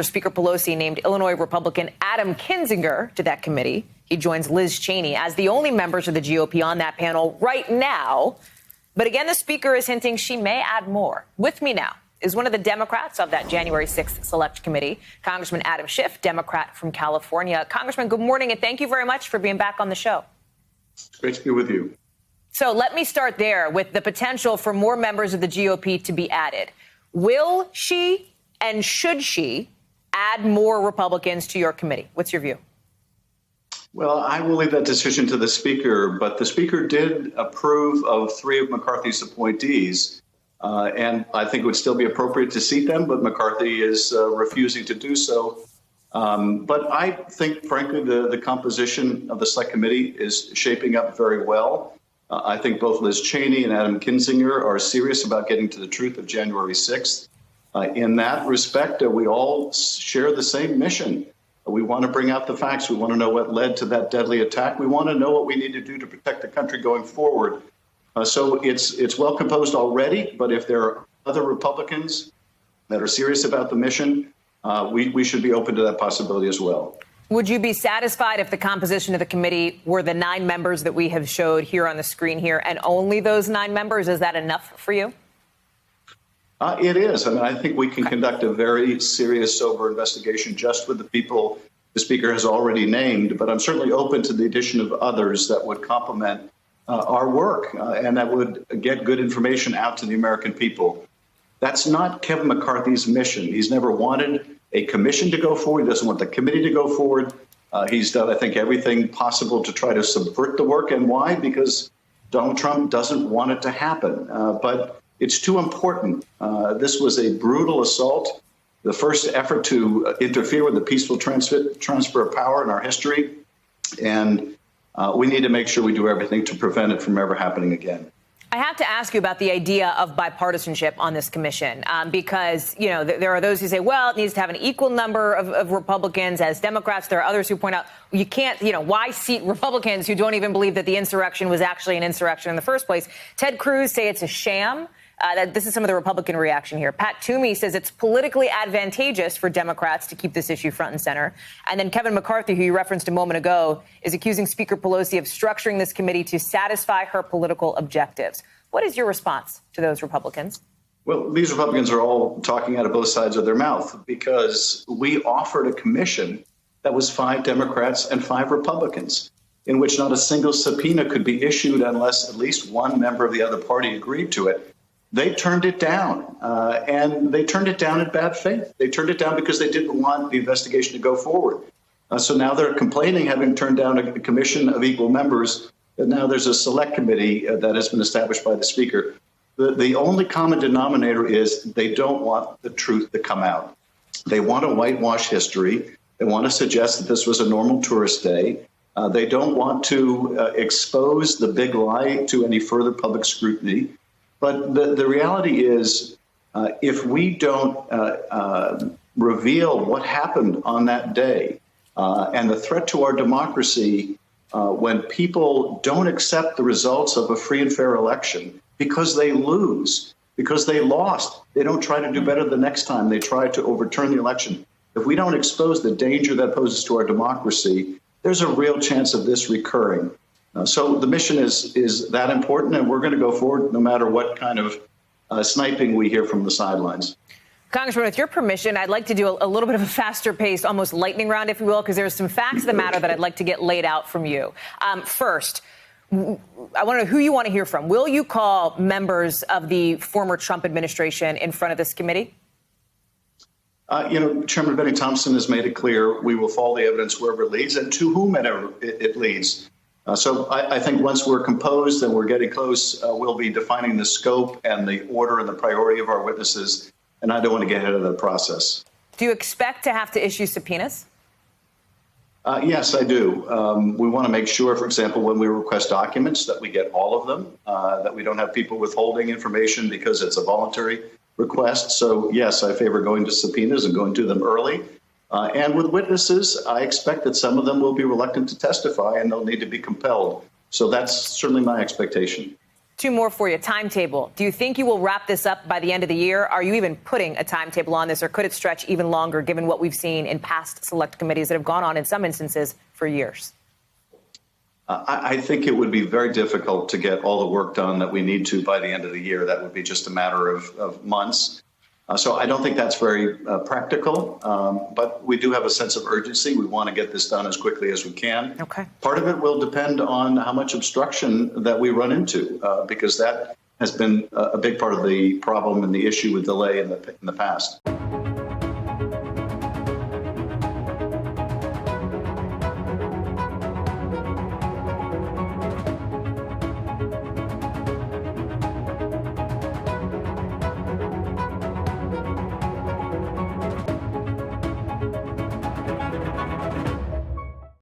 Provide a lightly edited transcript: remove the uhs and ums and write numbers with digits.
Speaker Pelosi named Illinois Republican Adam Kinzinger to that committee. He joins Liz Cheney as the only members of the GOP on that panel right now. But again, the speaker is hinting she may add more. With me now is one of the Democrats of that January 6th Select Committee, Congressman Adam Schiff, Democrat from California. Congressman, good morning, and thank you very much for being back on the show. It's great to be with you. So let me start there with the potential for more members of the GOP to be added. Will she and should she add more Republicans to your committee? What's your view? Well, I will leave that decision to the speaker, but the speaker did approve of 3 of McCarthy's appointees, and I think it would still be appropriate to seat them, but McCarthy is refusing to do so. But I think, frankly, the composition of the Select Committee is shaping up very well. I think both Liz Cheney and Adam Kinzinger are serious about getting to the truth of January 6th. In that respect, we all share the same mission. We want to bring out the facts. We want to know what led to that deadly attack. We want to know what we need to do to protect the country going forward. So it's well composed already. But if there are other Republicans that are serious about the mission, we should be open to that possibility as well. Would you be satisfied if the composition of the committee were the 9 members that we have showed here on the screen here and only those 9 members? Is that enough for you? It is. I mean, I think we can conduct a very serious, sober investigation just with the people the speaker has already named. But I'm certainly open to the addition of others that would complement our work and that would get good information out to the American people. That's not Kevin McCarthy's mission. He's never wanted a commission to go forward. He doesn't want the committee to go forward. He's done, I think, everything possible to try to subvert the work. And why? Because Donald Trump doesn't want it to happen. But it's too important. This was a brutal assault, the first effort to interfere with the peaceful transfer of power in our history. And we need to make sure we do everything to prevent it from ever happening again. I have to ask you about the idea of bipartisanship on this commission, because, you know, there are those who say, well, it needs to have an equal number of Republicans as Democrats. There are others who point out you can't, you know, why seat Republicans who don't even believe that the insurrection was actually an insurrection in the first place? Ted Cruz say it's a sham. This is some of the Republican reaction here. Pat Toomey says it's politically advantageous for Democrats to keep this issue front and center. And then Kevin McCarthy, who you referenced a moment ago, is accusing Speaker Pelosi of structuring this committee to satisfy her political objectives. What is your response to those Republicans? Well, these Republicans are all talking out of both sides of their mouth because we offered a commission that was 5 Democrats and 5 Republicans, in which not a single subpoena could be issued unless at least one member of the other party agreed to it. They turned it down, and they turned it down in bad faith. They turned it down because they didn't want the investigation to go forward. So now they're complaining, having turned down a commission of equal members, that now there's a select committee that has been established by the speaker. The only common denominator is they don't want the truth to come out. They want to whitewash history. They want to suggest that this was a normal tourist day. They don't want to expose the big lie to any further public scrutiny. But the reality is, if we don't reveal what happened on that day and the threat to our democracy, when people don't accept the results of a free and fair election because they lose, because they lost, they don't try to do better the next time. They try to overturn the election. If we don't expose the danger that poses to our democracy, there's a real chance of this recurring. So the mission is that important, and we're going to go forward no matter what kind of sniping we hear from the sidelines. Congressman, with your permission, I'd like to do a little bit of a faster pace, almost lightning round, if you will, because there's some facts of the matter that I'd like to get laid out from you. First, I want to know who you want to hear from. Will you call members of the former Trump administration in front of this committee? Chairman Benny Thompson has made it clear we will follow the evidence wherever it leads and to whomever it leads. So I think once we're composed and we're getting close, we'll be defining the scope and the order and the priority of our witnesses. And I don't want to get ahead of that process. Do you expect to have to issue subpoenas? Yes, I do. We want to make sure, for example, when we request documents, that we get all of them, that we don't have people withholding information because it's a voluntary request. So, yes, I favor going to subpoenas and going to them early. And with witnesses, I expect that some of them will be reluctant to testify and they'll need to be compelled. So that's certainly my expectation. Two more for you. Timetable. Do you think you will wrap this up by the end of the year? Are you even putting a timetable on this, or could it stretch even longer given what we've seen in past select committees that have gone on in some instances for years? I think it would be very difficult to get all the work done that we need to by the end of the year. That would be just a matter of months. So I don't think that's very practical, but we do have a sense of urgency. We want to get this done as quickly as we can. Okay. Part of it will depend on how much obstruction that we run into, because that has been a big part of the problem and the issue with delay in the past.